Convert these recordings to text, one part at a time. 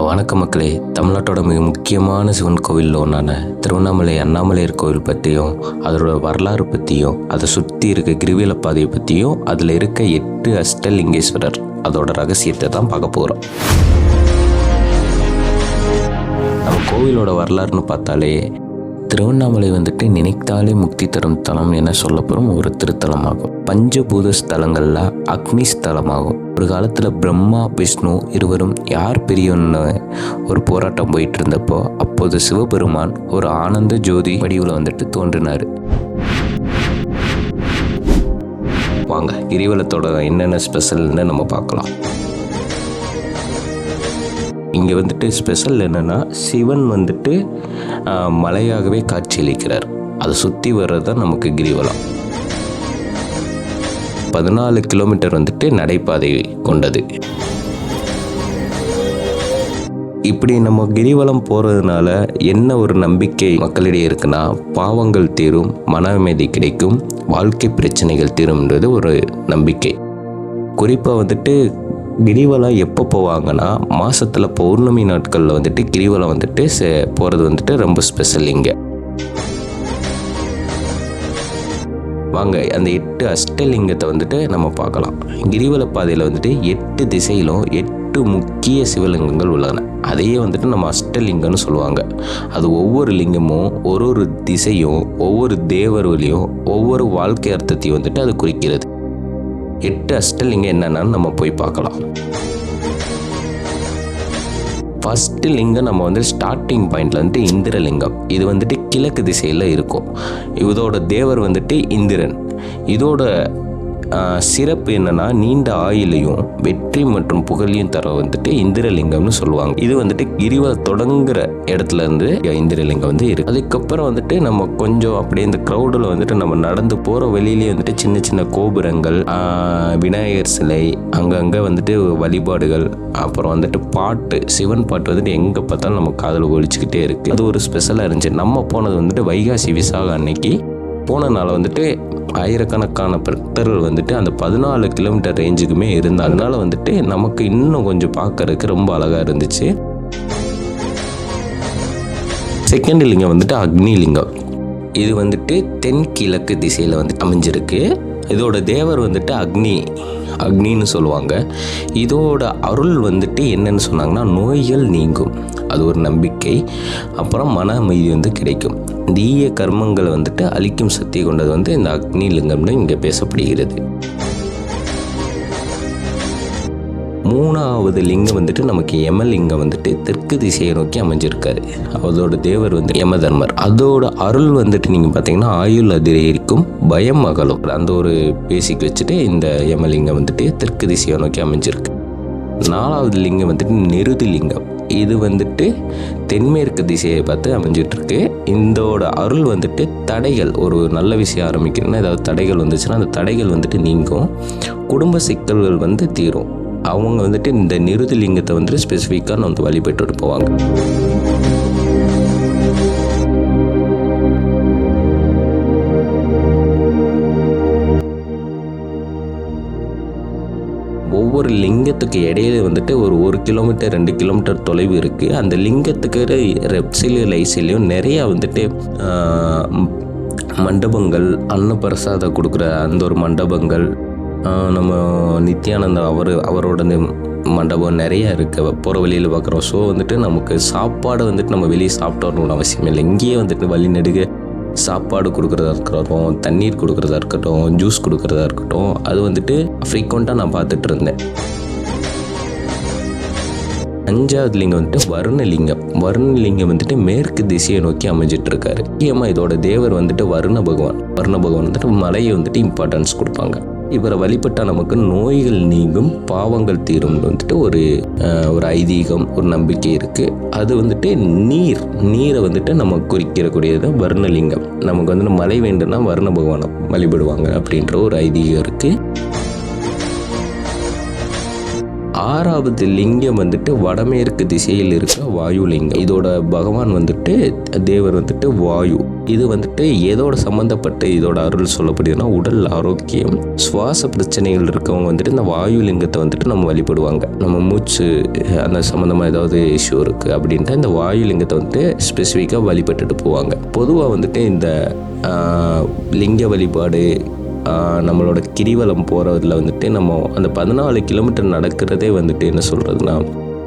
வணக்கம் மக்களே. தமிழ்நாட்டோட மிக முக்கியமான சிவன் கோவிலில் ஒன்றான திருவண்ணாமலை அண்ணாமலையார் கோவில் பற்றியும் அதோட வரலாறு பற்றியும் அதை சுற்றி இருக்க கிரிவல பாதையை பற்றியும் அதில் இருக்க 8 அஷ்டலிங்கேஸ்வரர் அதோட ரகசியத்தை தான் பார்க்க போகிறோம். நம்ம கோவிலோட வரலாறுன்னு பார்த்தாலே திருவண்ணாமலை நினைத்தாலே முக்தி தரும் தலம் என சொல்லப்படும் ஒரு திருத்தலமாகும். பஞ்சபூத ஸ்தலங்கள்ல அக்னி ஸ்தலமாகும். ஒரு காலத்துல பிரம்மா விஷ்ணு இருவரும் யார் பெரியவன்னு ஒரு போராட்டம் போயிட்டு இருந்தப்போ அப்போது சிவபெருமான் ஒரு ஆனந்த ஜோதி வடிவில் தோன்றினார். வாங்க கிரிவலத்தோட என்னென்ன ஸ்பெஷல்னு நம்ம பார்க்கலாம். இங்கே ஸ்பெஷல் என்னென்னா சிவன் மலையாகவே காட்சியளிக்கிறார். அதை சுற்றி வர்றது தான் நமக்கு கிரிவலம். 14 கிலோமீட்டர் நடைபாதை கொண்டது. இப்படி நம்ம கிரிவலம் போகிறதுனால என்ன ஒரு நம்பிக்கை மக்களிடையே இருக்குன்னா, பாவங்கள் தீரும், மன அமைதி கிடைக்கும், வாழ்க்கை பிரச்சனைகள் தீரும்ன்றது ஒரு நம்பிக்கை. குறிப்பாக கிரிவலம் எப்போ போவாங்கன்னா மாதத்தில் பௌர்ணமி நாட்களில் கிரிவலம் போகிறது ரொம்ப ஸ்பெஷல். இங்கே வாங்க அந்த 8 அஷ்டலிங்கத்தை நம்ம பார்க்கலாம். கிரிவல பாதையில் 8 திசையிலும் 8 முக்கிய சிவலிங்கங்கள் உள்ளன. அதையே நம்ம அஷ்டலிங்கம்னு சொல்லுவாங்க. அது ஒவ்வொரு லிங்கமும் ஒரு திசையும் ஒவ்வொரு தேவர்களையும் ஒவ்வொரு வாழ்க்கை அர்த்தத்தையும் அது குறிக்கிறது. 8 அஷ்டலிங்கம் என்னென்னு நம்ம போய் பார்க்கலாம். ஃபர்ஸ்ட் லிங்கம் நம்ம ஸ்டார்டிங் பாயிண்ட்ல இந்திரலிங்கம். இது கிழக்கு திசையில் இருக்கும். இதோட தேவர் இந்திரன். இதோட சிறப்பு என்னன்னா, நீண்ட ஆயுளையும் வெற்றி மற்றும் புகழையும் தர இந்திரலிங்கம்னு சொல்லுவாங்க. இது கிரிவலம் தொடங்குற இடத்துல இருந்து இந்திரலிங்கம் இருக்கு. அதுக்கப்புறம் நம்ம கொஞ்சம் அப்படியே இந்த க்ரௌடில் நம்ம நடந்து போகிற வெளியிலேயே சின்ன சின்ன கோபுரங்கள், விநாயகர் சிலை, அங்கங்கே வழிபாடுகள், அப்புறம் பாட்டு, சிவன் பாட்டு எங்கே பார்த்தாலும் நம்ம காதில் ஒழிச்சுக்கிட்டே இருக்கு. அது ஒரு ஸ்பெஷலாக இருந்துச்சு. நம்ம போனது வைகாசி விசாக அன்னைக்கு போனனால ஆயிரக்கணக்கான பக்தர்கள் அந்த 14 கிலோமீட்டர் ரேஞ்சுக்குமே இருந்ததுனால நமக்கு இன்னும் கொஞ்சம் பார்க்கறதுக்கு ரொம்ப அழகாக இருந்துச்சு. செகண்ட் லிங்கம் அக்னி லிங்கம். இது தென்கிழக்கு திசையில் அமைஞ்சிருக்கு. இதோட தேவர் அக்னின்னு சொல்லுவாங்க. இதோட அருள் என்னன்னு சொன்னாங்கன்னா, நோய்கள் நீங்கும், அது ஒரு நம்பிக்கை. அப்புறம் மன அமைதி கிடைக்கும். தீய கர்மங்களை அழிக்கும் சக்தி கொண்டது இந்த அக்னி லிங்கம்னு இங்கே பேசப்படுகிறது. மூணாவது லிங்கம் நமக்கு யமலிங்கம் தெற்கு திசையை நோக்கி அமைஞ்சிருக்காரு. அதோட தேவர் யமதர்மர். அதோட அருள் நீங்கள் பார்த்தீங்கன்னா ஆயுள் அதிகரிக்கும், பயம் அகலும். அந்த ஒரு பேசிக் வச்சுட்டு இந்த யமலிங்கம் தெற்கு திசையை நோக்கி அமைஞ்சிருக்கு. 4வது லிங்கம் நிருதி லிங்கம். இது தென்மேற்கு திசையை பார்த்து அமைஞ்சிட்டு இருக்கு. இதோட அருள் தடைகள், ஒரு நல்ல விஷயம் ஆரம்பிக்கிறேன்னா ஏதாவது தடைகள் வந்துச்சுன்னா அந்த தடைகள் நீங்கும், குடும்ப சிக்கல்கள் தீரும். அவங்க இந்த நிருதி லிங்கத்தை ஸ்பெசிஃபிக்காக வழிபட்டு போவாங்க. ஒவ்வொரு லிங்கத்துக்கு இடையில ஒரு 1 கிலோமீட்டர் 2 கிலோமீட்டர் தொலைவு இருக்குது. அந்த லிங்கத்துக்கு லெஃப்ட்லையும் ரைட்லையும் நிறையா மண்டபங்கள், அன்னப்பிரசாதம் கொடுக்குற அந்த ஒரு மண்டபங்கள், நம்ம நித்யானந்தா அவரோட மண்டபம் நிறையா இருக்குது. போகிற வழியில் பார்க்குறோம். ஸோ நமக்கு சாப்பாடு நம்ம வெளியே சாப்பிட்டு வரணும்னு அவசியம் இல்லை. இங்கேயே வழி நெடுக சாப்பாடு கொடுக்குறதா இருக்கட்டும், தண்ணீர் கொடுக்குறதா இருக்கட்டும், ஜூஸ் கொடுக்குறதா இருக்கட்டும், அது ஃப்ரீக்வெண்ட்டாக நான் பார்த்துட்டு இருந்தேன். 5வது லிங்கம் வருணலிங்கம். வருணலிங்கம் மேற்கு திசையை நோக்கி அமைஞ்சிட்டு இருக்காரு. முக்கியமாக இதோட தேவர் வருண பகவான். வருண பகவான் மலையை இம்பார்ட்டன்ஸ் கொடுப்பாங்க. இவரை வழிபட்டா நமக்கு நோய்கள் நீங்கும், பாவங்கள் தீரும் ஒரு ஐதீகம், ஒரு நம்பிக்கை இருக்கு. அது நீரை நம்ம குறிக்கக்கூடியது வருணலிங்கம். நமக்கு மழை வேண்டும்னா வருண பகவானை வழிபடுவாங்க அப்படின்ற ஒரு ஐதீகம் இருக்கு. 6வது லிங்கம் வந்துட்டு வடமேற்கு திசையில் இருக்க வாயு லிங்கம். இதோட பகவான் வந்துட்டு தேவர் வந்துட்டு வாயு. இது வந்துட்டு எதோட சம்மந்தப்பட்டு இதோட அருள் சொல்லப்படுதுன்னா உடல் ஆரோக்கியம், சுவாச பிரச்சனைகள் இருக்கவங்க வந்துட்டு இந்த வாயு லிங்கத்தை வந்துட்டு நம்ம வழிபடுவாங்க. நம்ம மூச்சு அந்த சம்மந்தமாக ஏதாவது இஷ்யூ இருக்குது அப்படின்ட்டு இந்த வாயு லிங்கத்தை வந்துட்டு ஸ்பெசிஃபிக்காக வழிபட்டுட்டு போவாங்க. பொதுவாக வந்துட்டு இந்த லிங்க வழிபாடு நம்மளோட கிரிவலம் போகிறதுல வந்துட்டு நம்ம அந்த 14 கிலோமீட்டர் நடக்கிறதே வந்துட்டு என்ன சொல்கிறதுனா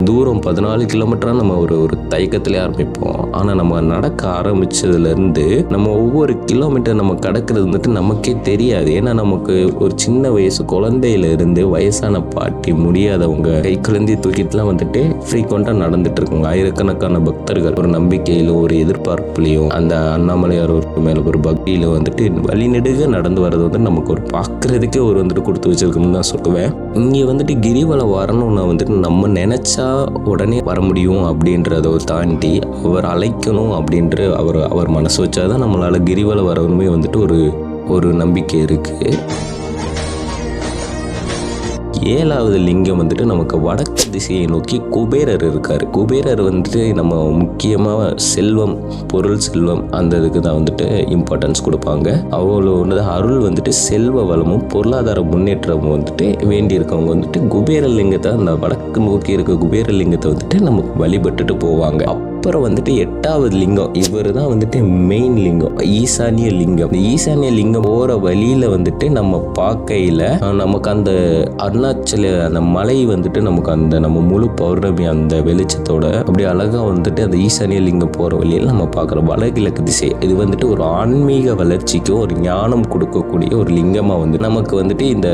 தூரம் 14 கிலோமீட்டராக நம்ம ஒரு தயக்கத்திலே ஆரம்பிப்போம். ஆனால் நம்ம நடக்க ஆரம்பித்ததுலேருந்து நம்ம ஒவ்வொரு கிலோமீட்டர் நம்ம கடக்கிறது வந்துட்டு நமக்கே தெரியாது. ஏன்னா நமக்கு ஒரு சின்ன வயசு குழந்தையிலேருந்து வயசான பாட்டி முடியாதவங்க கை குழந்தை தூக்கிட்டுலாம் வந்துட்டு ஃப்ரீக்வெண்ட்டாக நடந்துட்டு இருக்காங்க. ஆயிரக்கணக்கான பக்தர்கள் ஒரு நம்பிக்கையிலும் ஒரு எதிர்பார்ப்புலையும் அந்த அண்ணாமலையார் மேலே ஒரு பக்தியிலும் வந்துட்டு வழிநெடுக நடந்து வர்றது வந்து நமக்கு ஒரு பார்க்குறதுக்கே ஒரு வந்துட்டு கொடுத்து வச்சிருக்கணும்னு தான் சொல்லுவேன். இங்கே வந்துட்டு கிரிவலம் வரணும்னா வந்துட்டு நம்ம நினச்சா உடனே வர முடியும் அப்படின்றத தாண்டி அவர் அழைக்கணும் அப்படின்ற அவர் மனசு வச்சாதான் நம்மளால கிரிவலம் வரணுமே வந்துட்டு ஒரு நம்பிக்கை இருக்குது. 7வது லிங்கம் வந்துட்டு நமக்கு வடக்கு திசையை நோக்கி குபேரர் இருக்கார். குபேரர் வந்துட்டு நம்ம முக்கியமாக செல்வம், பொருள் செல்வம் அந்த இதுக்கு தான் வந்துட்டு இம்பார்ட்டன்ஸ் கொடுப்பாங்க. அவ்வளோ அருள் வந்துட்டு செல்வ வளமும் பொருளாதார முன்னேற்றமும் வந்துட்டு வேண்டியிருக்கவங்க வந்துட்டு குபேர லிங்கத்தை, அந்த வடக்கு நோக்கி இருக்க குபேர லிங்கத்தை வந்துட்டு நமக்கு வழிபட்டுட்டு போவாங்க. அப்புறம் வந்துட்டு 8வது லிங்கம், இவர் தான் வந்துட்டு மெயின் லிங்கம், ஈசானிய லிங்கம். இந்த ஈசானிய லிங்கம் போகிற வழியில் வந்துட்டு நம்ம பார்க்கையில் நமக்கு அந்த அருணாச்சல அந்த மலை வந்துட்டு நமக்கு அந்த நம்ம முழு பௌர்ணமி அந்த வெளிச்சத்தோட அப்படி அழகாக வந்துட்டு அந்த ஈசானிய லிங்கம் போகிற வழியில் நம்ம பார்க்குற வடகிழக்கு திசை, இது வந்துட்டு ஒரு ஆன்மீக வளர்ச்சிக்கு ஒரு ஞானம் கொடுக்கக்கூடிய ஒரு லிங்கமாக வந்து நமக்கு வந்துட்டு இந்த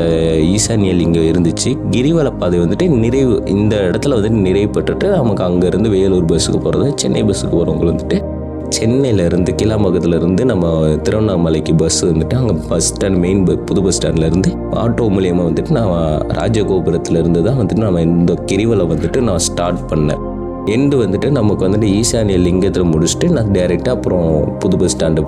ஈசானிய லிங்கம் இருந்துச்சு. கிரிவல பாதை வந்துட்டு நிறைவு, இந்த இடத்துல வந்துட்டு நிறைவு பெற்றுட்டு நமக்கு அங்கேருந்து வேலூர் பஸ்ஸுக்கு போகிறது, சென்னை பஸ்ஸுக்கு போகிறவங்க வந்துட்டு சென்னையிலேருந்து கிளாம்பக்கத்துலேருந்து நம்ம திருவண்ணாமலைக்கு பஸ் வந்துட்டு அங்கே பஸ் ஸ்டாண்ட் மெயின் புது பஸ் ஸ்டாண்ட்லேருந்து ஆட்டோ மூலியமாக வந்துட்டு நான் ராஜகோபுரத்துலேருந்து தான் வந்துட்டு நம்ம இந்த கிரிவலை வந்துட்டு நான் ஸ்டார்ட் பண்ணேன். எண்டு வந்துட்டு நமக்கு வந்துட்டு ஈசானிய லிங்கத்தில் முடிச்சுட்டு நான் டைரெக்டாக அப்புறம் புது பஸ் ஸ்டாண்டு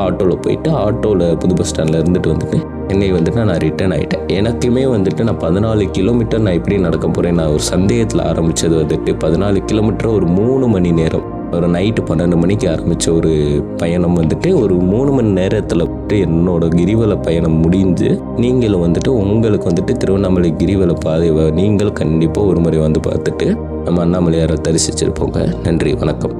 ஆட்டோவில் போயிட்டு ஆட்டோவில் புது பஸ் ஸ்டாண்டில் இருந்துட்டு வந்துட்டு சென்னை வந்துட்டு நான் ரிட்டர்ன் ஆகிட்டேன். எனக்குமே வந்துட்டு நான் 14 கிலோமீட்டர் நான் எப்படி நடக்க போகிறேன், நான் ஒரு சந்தேகத்தில் ஆரம்பித்தது வந்துட்டு 14 கிலோமீட்டர் ஒரு 3 மணி நேரம், ஒரு நைட்டு 12 மணிக்கு ஆரம்பித்த ஒரு பயணம் வந்துட்டு ஒரு 3 மணி நேரத்தில் வந்துட்டு என்னோட கிரிவல பயணம் முடிஞ்சு, நீங்களும் வந்துட்டு உங்களுக்கு வந்துட்டு திருவண்ணாமலை கிரிவல பாதை நீங்கள் கண்டிப்பாக ஒரு முறை வந்து பார்த்துட்டு நம்ம அண்ணாமலையாரை தரிசிச்சிருப்போங்க. நன்றி, வணக்கம்.